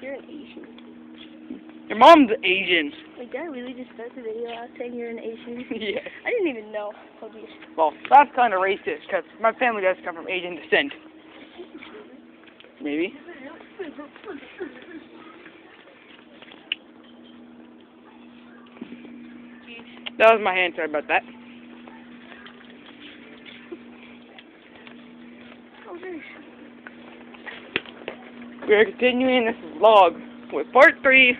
You're an Asian. Your mom's Asian. Like, dad really just started the video out saying you're an Asian? Yeah. I didn't even know. Oh, geez. Well, that's kind of racist, because my family does come from Asian descent. Maybe. That was my hand, sorry about that. Oh, geez. We are continuing this vlog with part 3,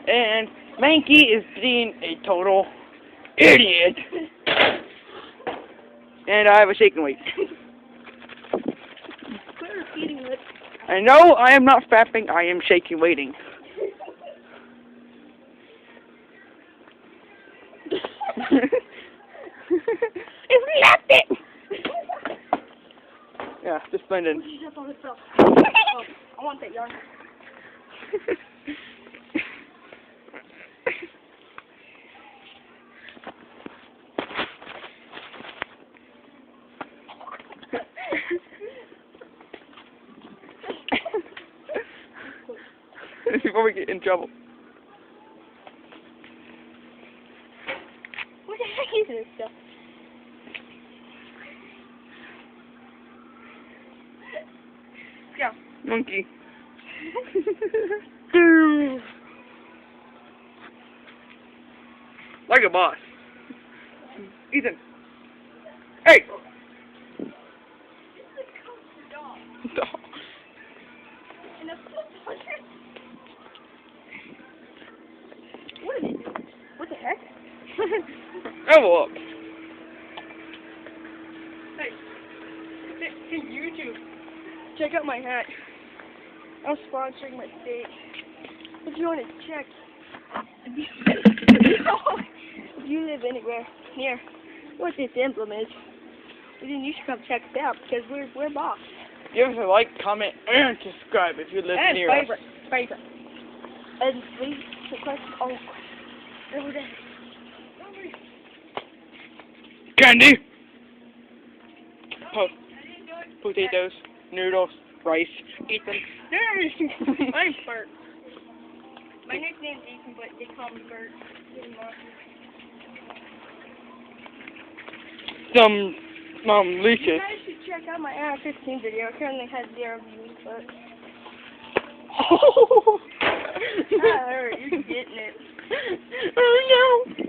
and Mankey is being a total idiot. And I have a shaking weight. Quit repeating it. I know I am not fapping, I am shaking weighting. You slapped it! Yeah, just splendid. Oh, I want that yarn. Before we get in trouble. What the heck is this stuff? Go. Monkey. Like a boss. Ethan. Hey! What is it? What the heck? Level up. Hey, YouTube. Check out my hat. I'm sponsoring my state. If you want to check, if you live anywhere near what this emblem is, then you should come check us out because we're boss. Give us a like, comment, and subscribe if you live And near favorite, us. favorite. And leave the question. Oh, over there. Candy! Potatoes, noodles, rice. Ethan. I'm Bert. My nickname's Ethan, but they call me Bert. Some leeches. You guys should check out my Hour 15 video. It currently has 0 views, but... Oh! That hurt. You're getting it. Oh no!